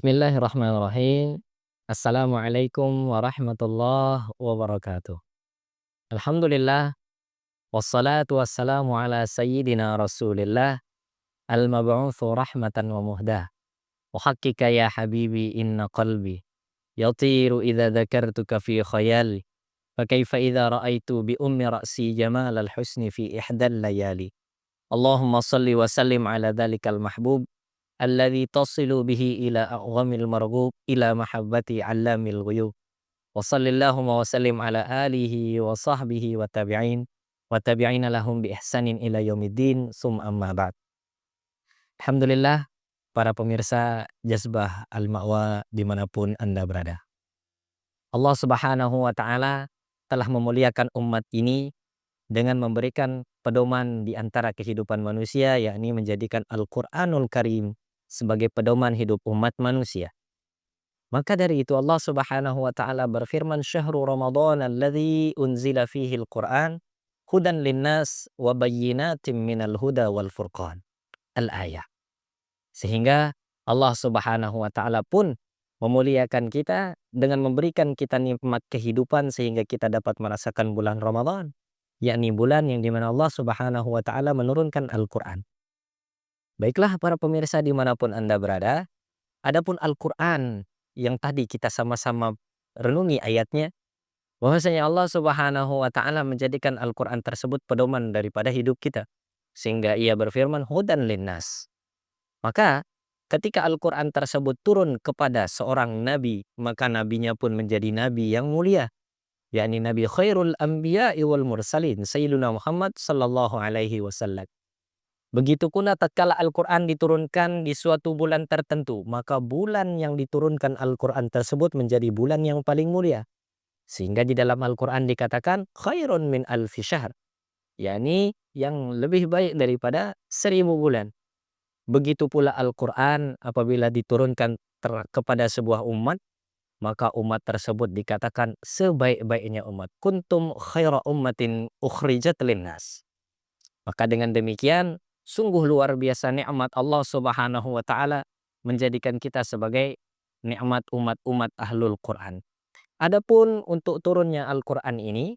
Bismillahirrahmanirrahim. Assalamualaikum warahmatullahi wabarakatuh. Alhamdulillah, wassalatu wassalamu ala sayyidina Rasulillah, al-mab'utsu rahmatan wa muhdah. Wa haqqika ya habibi inna qalbi yatiru idza dzakartuka fi khayali. Fa kaifa idza ra'aitu bi ummi ra'si jamalal husni fi ihdal layali. Allahumma salli wa sallim ala dzalikal mahbub alladzi tasilu bihi ila a'zamil marghub ila mahabbati 'allamil ghuyub. Wa sallallahu wa sallim ala alihi wa sahbihi wa tabi'in wa tabi'ina lahum bi ihsanin ila yaumiddin summa amma ba'd. Alhamdulillah, para pemirsa Jazbah Al-Ma'wa dimanapun Anda berada. Allah Subhanahu wa taala telah memuliakan umat ini dengan memberikan pedoman di antara kehidupan manusia, yakni menjadikan Al-Qur'anul Karim sebagai pedoman hidup umat manusia. Maka dari itu Allah Subhanahu wa taala berfirman, "Syahrul Ramadan alladzi unzila fihi al-Qur'an hudan linnas wa bayyinatin minal huda wal furqan." Al-ayah. Sehingga Allah Subhanahu wa taala pun memuliakan kita dengan memberikan kita nikmat kehidupan sehingga kita dapat merasakan bulan Ramadan, yakni bulan yang dimana Allah Subhanahu wa taala menurunkan Al-Qur'an. Baiklah para pemirsa dimanapun Anda berada, adapun Al-Qur'an yang tadi kita sama-sama renungi ayatnya, bahwasanya Allah Subhanahu wa taala menjadikan Al-Qur'an tersebut pedoman daripada hidup kita. Sehingga ia berfirman hudan linnas. Maka ketika Al-Qur'an tersebut turun kepada seorang nabi, maka nabinya pun menjadi nabi yang mulia, yakni Nabi khairul anbiya'i wal mursalin Sayyidina Muhammad sallallahu alaihi wasallam. Begitu pula tatkala Al-Qur'an diturunkan di suatu bulan tertentu, maka bulan yang diturunkan Al-Qur'an tersebut menjadi bulan yang paling mulia. Sehingga di dalam Al-Qur'an dikatakan khairun min alfi syahr, yakni yang lebih baik daripada 1000 bulan. Begitu pula Al-Qur'an apabila diturunkan kepada sebuah umat, maka umat tersebut dikatakan sebaik-baiknya umat. Kuntum khaira ummatin ukhrijat linnas. Maka dengan demikian sungguh luar biasa nikmat Allah Subhanahu wa taala menjadikan kita sebagai nikmat umat-umat ahlul Quran. Adapun untuk turunnya Al-Qur'an ini,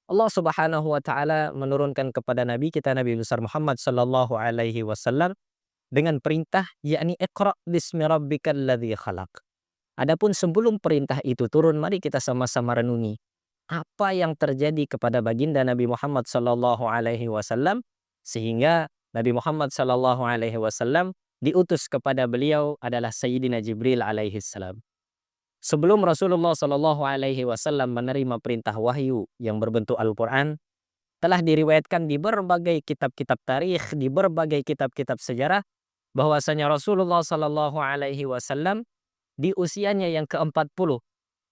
Allah Subhanahu wa taala menurunkan kepada nabi kita Nabi besar Muhammad sallallahu alaihi wasallam dengan perintah, yakni Iqra bismi rabbikal ladzi khalaq. Adapun sebelum perintah itu turun, mari kita sama-sama renungi apa yang terjadi kepada baginda Nabi Muhammad sallallahu alaihi wasallam sehingga Nabi Muhammad sallallahu alaihi wasallam diutus kepada beliau adalah Sayyidina Jibril alaihi salam. Sebelum Rasulullah sallallahu alaihi wasallam menerima perintah wahyu yang berbentuk Al-Qur'an, telah diriwayatkan di berbagai kitab-kitab tarikh, di berbagai kitab-kitab sejarah bahwasanya Rasulullah sallallahu alaihi wasallam di usianya yang ke-40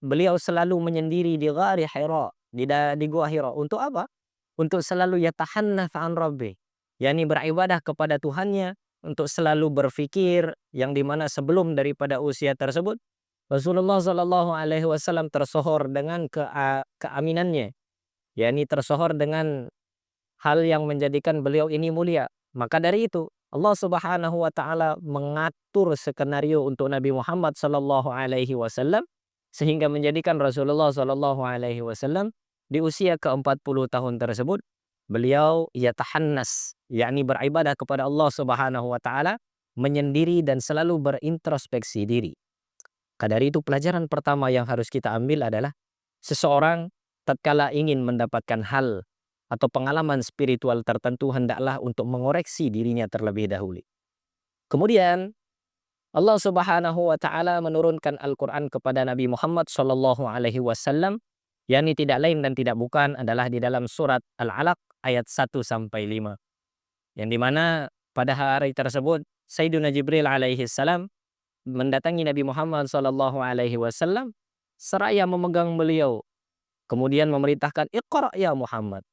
beliau selalu menyendiri di Ghari Hira, di Gua Hira. Untuk apa? Untuk selalu yatahannats an Rabbi, yakni beribadah kepada Tuhannya, untuk selalu berfikir, yang dimana sebelum daripada usia tersebut Rasulullah Shallallahu Alaihi Wasallam tersohor dengan keaminannya, yakni tersohor dengan hal yang menjadikan beliau ini mulia. Maka dari itu Allah Subhanahu Wa Taala mengatur skenario untuk Nabi Muhammad Shallallahu Alaihi Wasallam sehingga menjadikan Rasulullah Shallallahu Alaihi Wasallam di usia ke-40 tahun tersebut beliau yatahannas, yakni beribadah kepada Allah Subhanahu wa taala, menyendiri dan selalu berintrospeksi diri. Maka dari itu pelajaran pertama yang harus kita ambil adalah seseorang tatkala ingin mendapatkan hal atau pengalaman spiritual tertentu hendaklah untuk mengoreksi dirinya terlebih dahulu. Kemudian Allah Subhanahu wa taala menurunkan Al-Qur'an kepada Nabi Muhammad sallallahu alaihi wasallam, yakni tidak lain dan tidak bukan adalah di dalam surat Al-Alaq ayat 1 sampai 5. Yang dimana pada hari tersebut Sayyidina Jibril alaihi salam mendatangi Nabi Muhammad sallallahu alaihi wasallam seraya memegang beliau, kemudian memerintahkan Iqra ya Muhammad.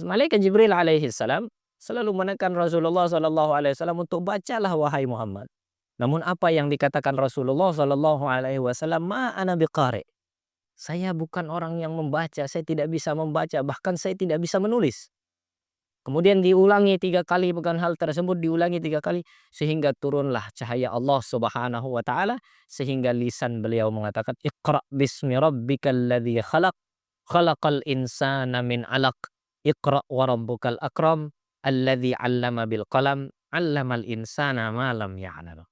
Malaikat Jibril alaihi salam selalu menekan Rasulullah sallallahu alaihi wasallam untuk bacalah wahai Muhammad. Namun apa yang dikatakan Rasulullah sallallahu alaihi wasallam, ma ana biqari. Saya bukan orang yang membaca, saya tidak bisa membaca, bahkan saya tidak bisa menulis. Kemudian diulangi 3 kali, bukan hal tersebut diulangi 3 kali, sehingga turunlah cahaya Allah Subhanahu wa taala, sehingga lisan beliau mengatakan, "Iqra bismi rabbikal ladzi khalaq, khalaqal insana min 'alaq, Iqra wa rabbukal akram, alladzi 'allama bil qalam, 'allamal insana ma lam ya'lam."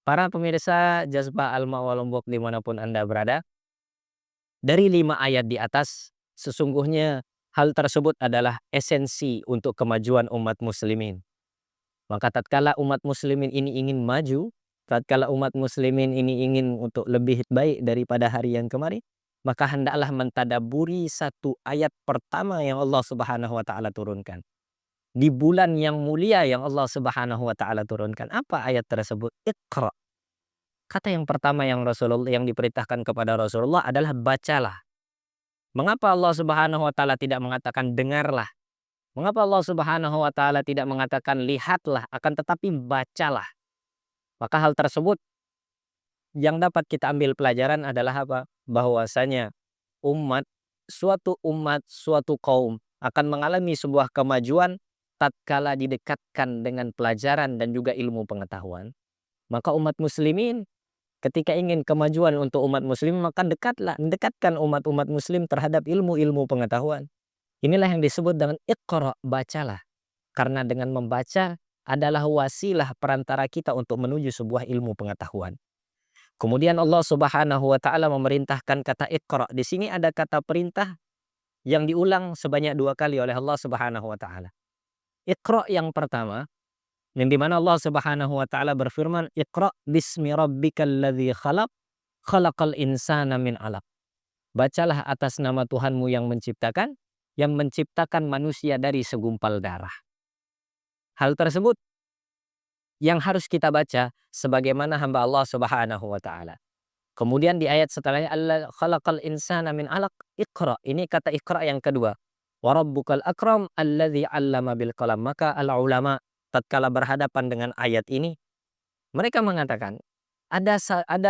Para pemirsa Jazbah Al-Ma wa Lombok dimanapun Anda berada, dari 5 ayat di atas, sesungguhnya hal tersebut adalah esensi untuk kemajuan umat muslimin. Maka tatkala umat muslimin ini ingin maju, tatkala umat muslimin ini ingin untuk lebih baik daripada hari yang kemarin, maka hendaklah mentadaburi satu ayat pertama yang Allah Subhanahu wa taala turunkan. Di bulan yang mulia yang Allah Subhanahu wa taala turunkan. Apa ayat tersebut? Iqra. Kata yang pertama yang diperintahkan kepada Rasulullah adalah bacalah. Mengapa Allah Subhanahu wa taala tidak mengatakan dengarlah? Mengapa Allah Subhanahu wa taala tidak mengatakan lihatlah, akan tetapi bacalah? Maka hal tersebut yang dapat kita ambil pelajaran adalah apa? Bahwasanya umat, suatu kaum akan mengalami sebuah kemajuan tatkala didekatkan dengan pelajaran dan juga ilmu pengetahuan. Maka umat muslimin ketika ingin kemajuan untuk umat muslim, maka dekatkan umat-umat muslim terhadap ilmu-ilmu pengetahuan. Inilah yang disebut dengan iqra, bacalah. Karena dengan membaca adalah wasilah perantara kita untuk menuju sebuah ilmu pengetahuan. Kemudian Allah Subhanahu wa taala memerintahkan kata iqra. Di sini ada kata perintah yang diulang sebanyak 2 kali oleh Allah Subhanahu wa taala. Iqra yang pertama, yang di mana Allah Subhanahu wa taala berfirman, "Iqra bismi rabbikal ladzi khalaq, khalaqal insana min 'alaq." Bacalah atas nama Tuhanmu yang menciptakan manusia dari segumpal darah. Hal tersebut yang harus kita baca sebagaimana hamba Allah Subhanahu wa taala. Kemudian di ayat setelahnya, "Alla khalaqal insana min 'alaq." Iqra. Ini kata iqra yang kedua. Wa rabbukal akram alladzi 'allama bil qalam. Maka al ulama tatkala berhadapan dengan ayat ini, mereka mengatakan ada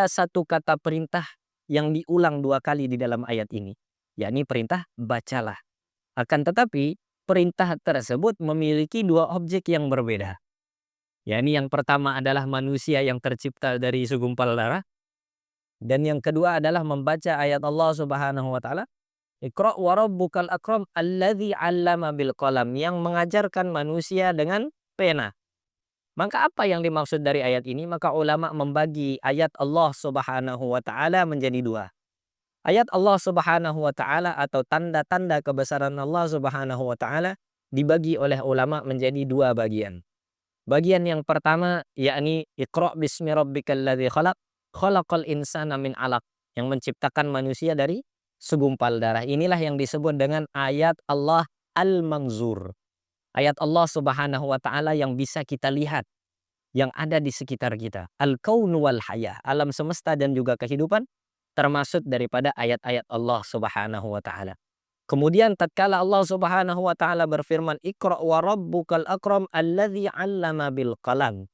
satu kata perintah yang diulang 2 kali di dalam ayat ini, yakni perintah bacalah. Akan tetapi perintah tersebut memiliki 2 objek yang berbeda. Yakni yang pertama adalah manusia yang tercipta dari segumpal darah, dan yang kedua adalah membaca ayat Allah Subhanahu wa taala, "Iqra wa rabbukal akram alladzi 'allama bil qalam." Yang mengajarkan manusia dengan pena. Maka apa yang dimaksud dari ayat ini? Maka ulama membagi ayat Allah Subhanahu wa taala menjadi 2. Ayat Allah Subhanahu wa taala atau tanda-tanda kebesaran Allah Subhanahu wa taala dibagi oleh ulama menjadi 2 bagian. Bagian yang pertama yakni Iqra bismi rabbikal ladzi khalaq, khalaqal insana min 'alaq, yang menciptakan manusia dari segumpal darah. Inilah yang disebut dengan ayat Allah al-manzur. Ayat Allah Subhanahu wa taala yang bisa kita lihat, yang ada di sekitar kita. Al-kaun wal hayah, alam semesta dan juga kehidupan termasuk daripada ayat-ayat Allah Subhanahu wa taala. Kemudian tatkala Allah Subhanahu wa taala berfirman, "Iqra wa rabbukal akram alladzi 'allama bil qalam."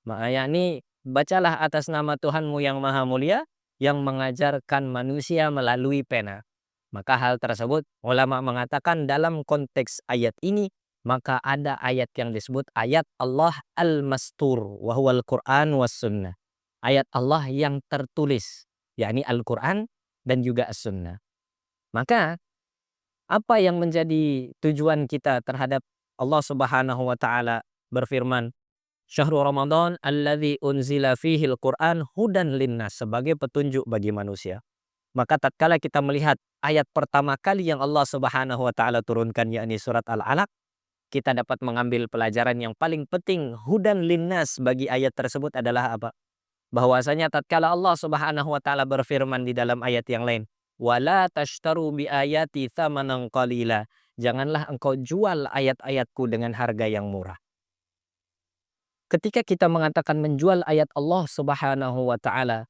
Maka yakni bacalah atas nama Tuhanmu yang maha mulia yang mengajarkan manusia melalui pena. Maka hal tersebut ulama mengatakan dalam konteks ayat ini maka ada ayat yang disebut ayat Allah al-mastur wa huwal Qur'an was sunnah. Ayat Allah yang tertulis, yakni Al-Qur'an dan juga As-Sunnah. Maka apa yang menjadi tujuan kita terhadap Allah Subhanahu wa taala berfirman, "Syahrul Ramadan alladzi unzila fihil Qur'an hudan linnas," sebagai petunjuk bagi manusia. Maka tatkala kita melihat ayat pertama kali yang Allah Subhanahu wa taala turunkan yakni surat Al-Alaq, kita dapat mengambil pelajaran yang paling penting hudan linnas bagi ayat tersebut adalah apa? Bahwasanya tatkala Allah Subhanahu wa taala berfirman di dalam ayat yang lain, "Wala tashtaru bi ayati tsamanan qalila." Janganlah engkau jual ayat-ayatku dengan harga yang murah. Ketika kita mengatakan menjual ayat Allah Subhanahu wa taala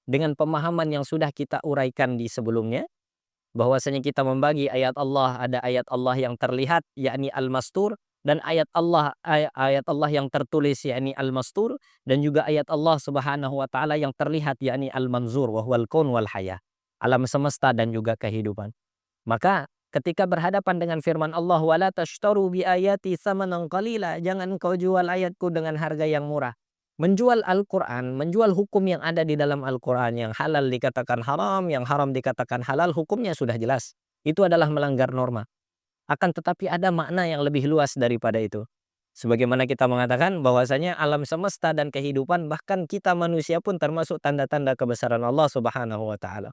dengan pemahaman yang sudah kita uraikan di sebelumnya, bahwasanya kita membagi ayat Allah, ada ayat Allah yang terlihat yakni Al-Mastur, dan ayat Allah yang tertulis yakni Al-Mastur, dan juga ayat Allah Subhanahu wa taala yang terlihat yakni Al-Manzur wa huwal kaun wal hayah, alam semesta dan juga kehidupan. Maka ketika berhadapan dengan firman Allah, "Wala tashtaru bi ayati tsamanan qalila." Jangan kau jual ayatku dengan harga yang murah. Menjual Al-Quran, menjual hukum yang ada di dalam Al-Quran, yang halal dikatakan haram, yang haram dikatakan halal, hukumnya sudah jelas. Itu adalah melanggar norma. Akan tetapi ada makna yang lebih luas daripada itu. Sebagaimana kita mengatakan bahwasanya alam semesta dan kehidupan, bahkan kita manusia pun termasuk tanda-tanda kebesaran Allah Subhanahu wa taala.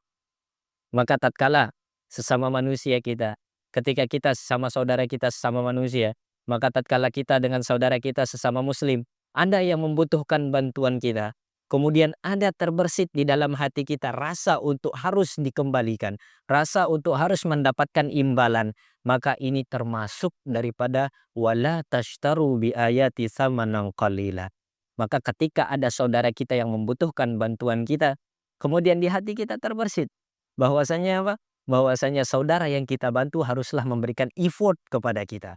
Maka tatkala sesama manusia kita, ketika kita sesama saudara kita sesama manusia, maka tatkala kita dengan saudara kita sesama muslim, ada yang membutuhkan bantuan kita, kemudian ada terbersit di dalam hati kita rasa untuk harus dikembalikan, rasa untuk harus mendapatkan imbalan, maka ini termasuk daripada wala tashtaru bi ayati tsamanan qalila. Maka ketika ada saudara kita yang membutuhkan bantuan kita, kemudian di hati kita terbersit bahwasanya apa? Bahwasanya saudara yang kita bantu haruslah memberikan effort kepada kita.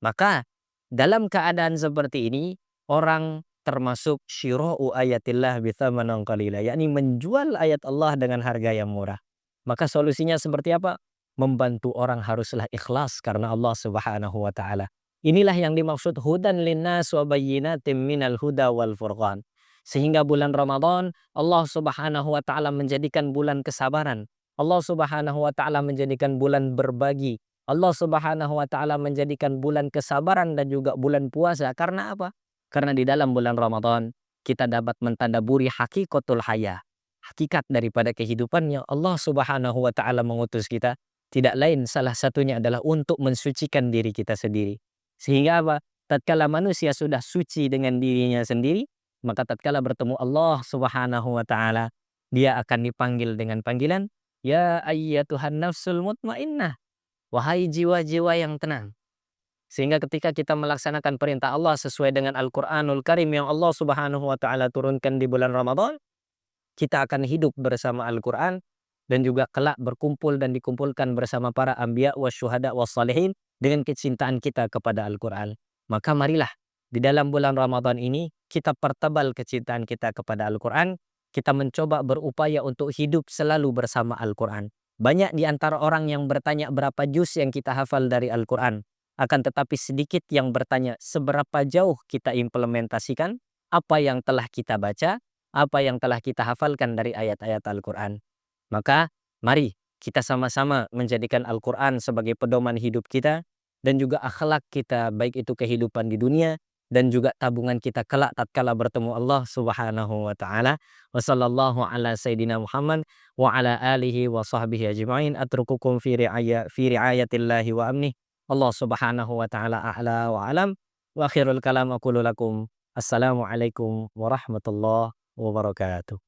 Maka dalam keadaan seperti ini, orang termasuk syira'u ayatillah bitsamanin qalila, yakni menjual ayat Allah dengan harga yang murah. Maka solusinya seperti apa? Membantu orang haruslah ikhlas karena Allah Subhanahu wa taala. Inilah yang dimaksud hudan linnas wa bayyinatin minal huda wal furqan. Sehingga bulan Ramadan Allah Subhanahu wa taala menjadikan bulan kesabaran. Allah Subhanahu wa taala menjadikan bulan berbagi. Allah Subhanahu wa taala menjadikan bulan kesabaran dan juga bulan puasa. Karena apa? Karena di dalam bulan Ramadan kita dapat mentadaburi hakikatul haya. Hakikat daripada kehidupan yang Allah Subhanahu wa taala mengutus kita tidak lain salah satunya adalah untuk mensucikan diri kita sendiri. Sehingga apa? Tatkala manusia sudah suci dengan dirinya sendiri, maka tatkala bertemu Allah Subhanahu wa taala, dia akan dipanggil dengan panggilan, "Ya ayyatuhan nafsul mutmainnah." Wahai jiwa-jiwa yang tenang. Sehingga ketika kita melaksanakan perintah Allah sesuai dengan Al-Qur'anul Karim yang Allah Subhanahu wa taala turunkan di bulan Ramadan, kita akan hidup bersama Al-Qur'an dan juga kelak berkumpul dan dikumpulkan bersama para anbiya wasyuhada wassalihin dengan kecintaan kita kepada Al-Qur'an. Maka marilah di dalam bulan Ramadan ini kita pertebal kecintaan kita kepada Al-Qur'an, kita mencoba berupaya untuk hidup selalu bersama Al-Qur'an. Banyak di antara orang yang bertanya berapa juz yang kita hafal dari Al-Quran. Akan tetapi sedikit yang bertanya seberapa jauh kita implementasikan apa yang telah kita baca, apa yang telah kita hafalkan dari ayat-ayat Al-Quran. Maka mari kita sama-sama menjadikan Al-Quran sebagai pedoman hidup kita dan juga akhlak kita, baik itu kehidupan di dunia dan juga tabungan kita kelak tatkala bertemu Allah Subhanahu wa taala. Wa sallallahu ala sayidina Muhammad wa ala alihi wa sahbihi ajma'in. Atrukukum fi riayatillahi wa amnih. Allah Subhanahu wa taala a'la wa alam. Wa akhirul kalam aqulu lakum assalamu alaikum warahmatullahi wabarakatuh.